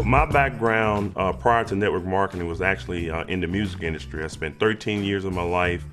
My background prior to network marketing was actually in the music industry. I spent 13 years of my life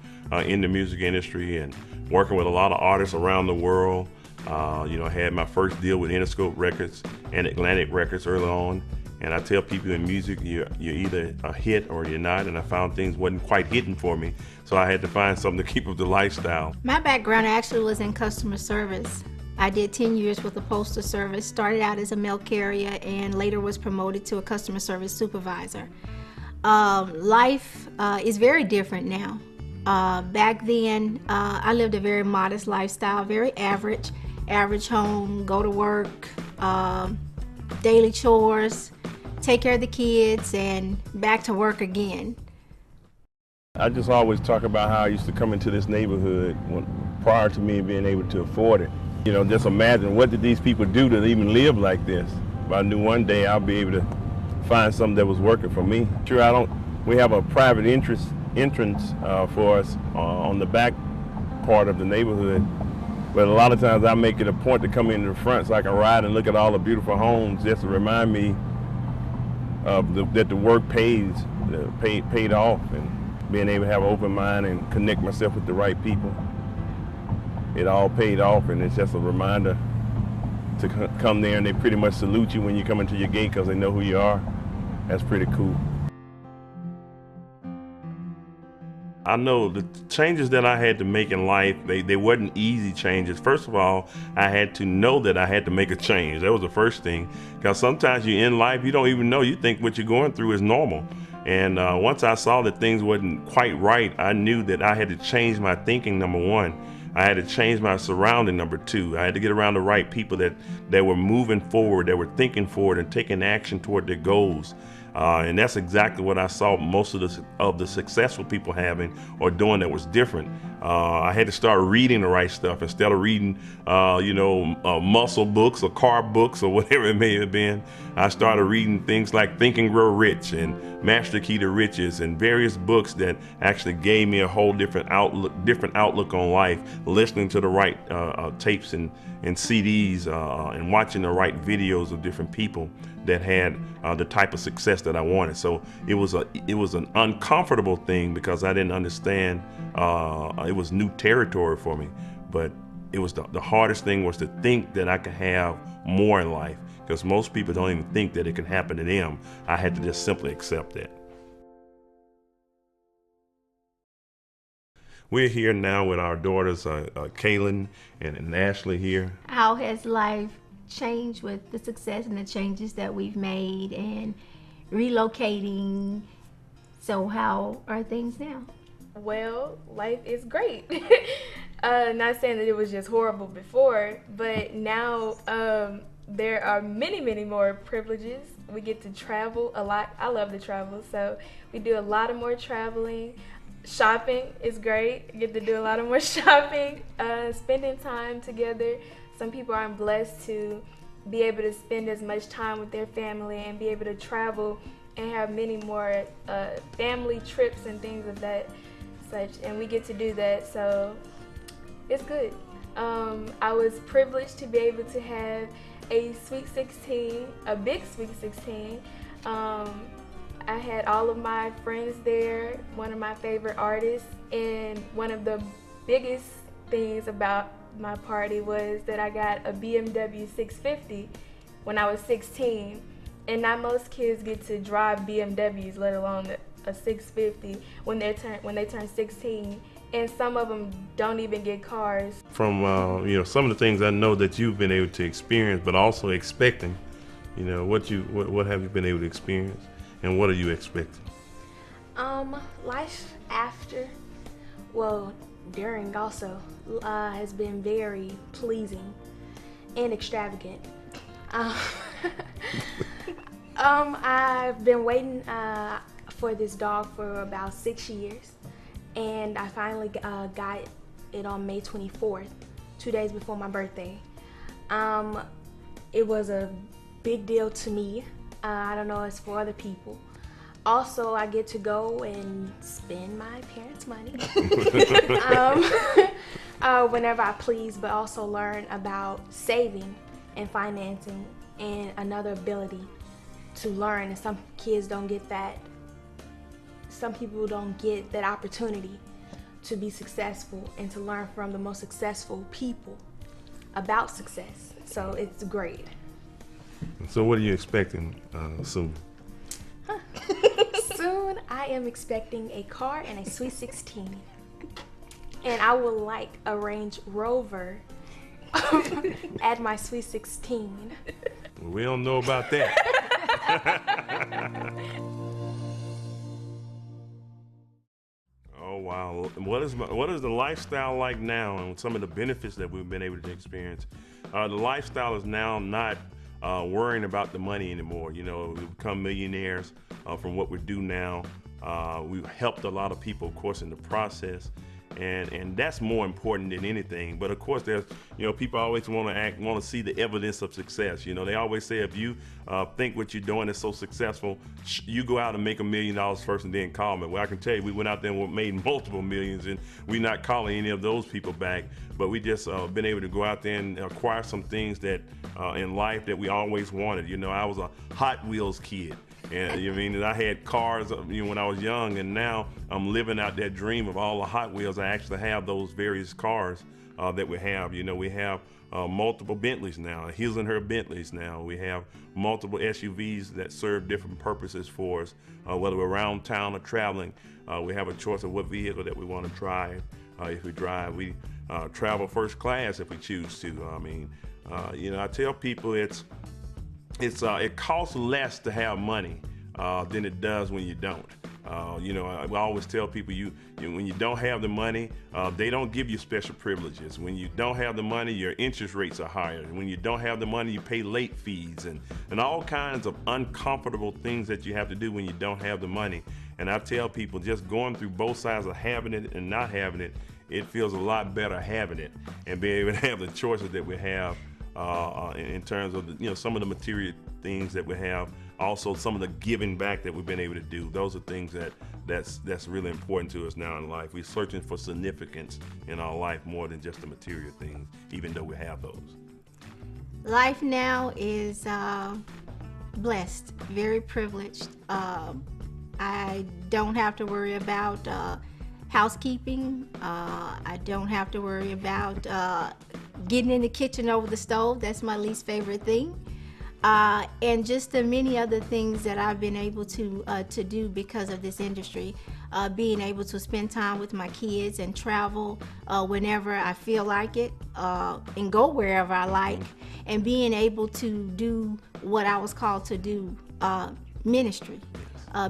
in the music industry and working with a lot of artists around the world. I had my first deal with Interscope Records and Atlantic Records early on. And I tell people in music, you're either a hit or you're not. And I found things wasn't quite hitting for me. So I had to find something to keep up the lifestyle. My background actually was in customer service. I did 10 years with the Postal Service, started out as a mail carrier and later was promoted to a customer service supervisor. Life is very different now. Back then, I lived a very modest lifestyle, very average home, go to work, daily chores, take care of the kids, and back to work again. I just always talk about how I used to come into this neighborhood prior to me being able to afford it. Just imagine what did these people do to even live like this. But I knew one day I'll be able to find something that was working for me. Sure, we have a private entrance for us on the back part of the neighborhood. But a lot of times I make it a point to come in the front so I can ride and look at all the beautiful homes just to remind me that the work paid off, and being able to have an open mind and connect myself with the right people. It all paid off, and it's just a reminder to come there, and they pretty much salute you when you come into your gate because they know who you are. That's pretty cool. I know the changes that I had to make in life, they wasn't easy changes. First of all, I had to know that I had to make a change. That was the first thing, because sometimes you're in life, you don't even know. You think what you're going through is normal. And once I saw that things wasn't quite right, I knew that I had to change my thinking, number one. I had to change my surrounding, number two. I had to get around the right people that were moving forward, that were thinking forward and taking action toward their goals. And that's exactly what I saw most of the successful people having or doing that was different. I had to start reading the right stuff instead of reading, muscle books or car books or whatever it may have been. I started reading things like Think and Grow Rich and Master the Key to Riches and various books that actually gave me a whole different outlook on life. Listening to the right tapes and CDs and watching the right videos of different people that had the type of success that I wanted. So it was an uncomfortable thing because I didn't understand. It was new territory for me, but it was the hardest thing was to think that I could have more in life, because most people don't even think that it can happen to them. I had to just simply accept that. We're here now with our daughters, Kaylin and Ashley here. How has life changed with the success and the changes that we've made and relocating? So how are things now? Well, life is great. Not saying that it was just horrible before, but now there are many, many more privileges. We get to travel a lot. I love to travel, so we do a lot of more traveling. Shopping is great. Get to do a lot of more shopping, spending time together. Some people aren't blessed to be able to spend as much time with their family and be able to travel and have many more family trips and things of that such, and we get to do that, so it's good. I was privileged to be able to have a Sweet 16, a big Sweet 16. I had all of my friends there, one of my favorite artists, and one of the biggest things about my party was that I got a BMW 650 when I was 16, and not most kids get to drive BMWs, let alone a 650 when they turn 16, and some of them don't even get cars. From some of the things I know that you've been able to experience, but also expecting, what have you been able to experience, and what are you expecting? Life after, during also, has been very pleasing and extravagant. I've been waiting for this dog for about 6 years, and I finally got it on May 24th, 2 days before my birthday. It was a big deal to me. I don't know, it's for other people. Also, I get to go and spend my parents' money whenever I please, but also learn about saving and financing and another ability to learn, and some kids don't get that. Some people don't get that opportunity to be successful and to learn from the most successful people about success. So it's great. So what are you expecting soon? Soon I am expecting a car and a Sweet 16. And I would like a Range Rover at my Sweet 16. We don't know about that. Oh wow! What is the lifestyle like now, and some of the benefits that we've been able to experience? The lifestyle is now not worrying about the money anymore. You know, we become millionaires from what we do now. We've helped a lot of people, of course, in the process. And that's more important than anything. But of course, there's, you know, people always want to see the evidence of success. You know, they always say if you think what you're doing is so successful, you go out and make $1 million first and then call me. Well, I can tell you, we went out there and made multiple millions, and we're not calling any of those people back. But we just been able to go out there and acquire some things that in life that we always wanted. You know, I was a Hot Wheels kid. And I mean, I had cars, you know, when I was young, and now I'm living out that dream of all the Hot Wheels. I actually have those various cars that we have. You know, we have multiple Bentleys now, his and her Bentleys now. We have multiple SUVs that serve different purposes for us, whether we're around town or traveling. We have a choice of what vehicle that we want to drive. If we drive, we travel first class if we choose to. I mean, you know, I tell people it costs less to have money than it does when you don't. You know, I always tell people, when you don't have the money, they don't give you special privileges. When you don't have the money, your interest rates are higher. When you don't have the money, you pay late fees and all kinds of uncomfortable things that you have to do when you don't have the money. And I tell people, just going through both sides of having it and not having it, it feels a lot better having it and being able to have the choices that we have. In terms of some of the material things that we have, also some of the giving back that we've been able to do. Those are things that's really important to us now in life. We're searching for significance in our life more than just the material things, even though we have those. Life now is blessed, very privileged. I don't have to worry about housekeeping. I don't have to worry about getting in the kitchen over the stove. That's my least favorite thing. And just the many other things that I've been able to do because of this industry. Being able to spend time with my kids and travel whenever I feel like it, and go wherever I like, and being able to do what I was called to do, ministry.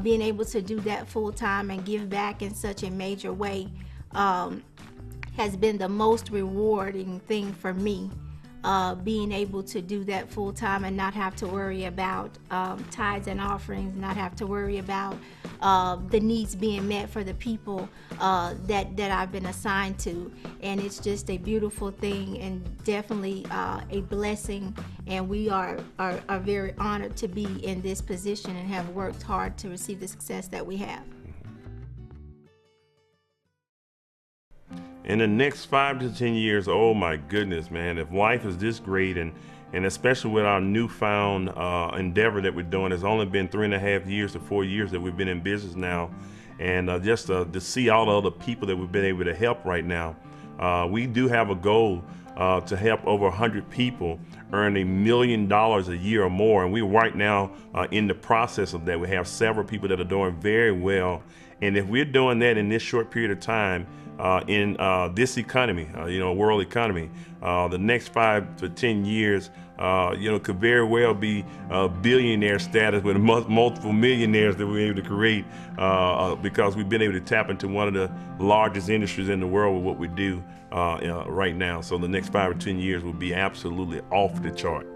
Being able to do that full time and give back in such a major way has been the most rewarding thing for me. Being able to do that full time and not have to worry about tithes and offerings, not have to worry about the needs being met for the people that I've been assigned to. And it's just a beautiful thing and definitely a blessing. And we are very honored to be in this position and have worked hard to receive the success that we have. In the next 5 to 10 years, oh my goodness, man, if life is this great, and especially with our newfound endeavor that we're doing, it's only been 3.5 years to 4 years that we've been in business now, and just to see all the other people that we've been able to help right now, we do have a goal to help over 100 people earn $1 million a year or more, and we're right now in the process of that. We have several people that are doing very well, and if we're doing that in this short period of time, in this economy, world economy, the next 5 to 10 years, could very well be billionaire status with multiple millionaires that we're able to create because we've been able to tap into one of the largest industries in the world with what we do right now. So the next 5 or 10 years will be absolutely off the chart.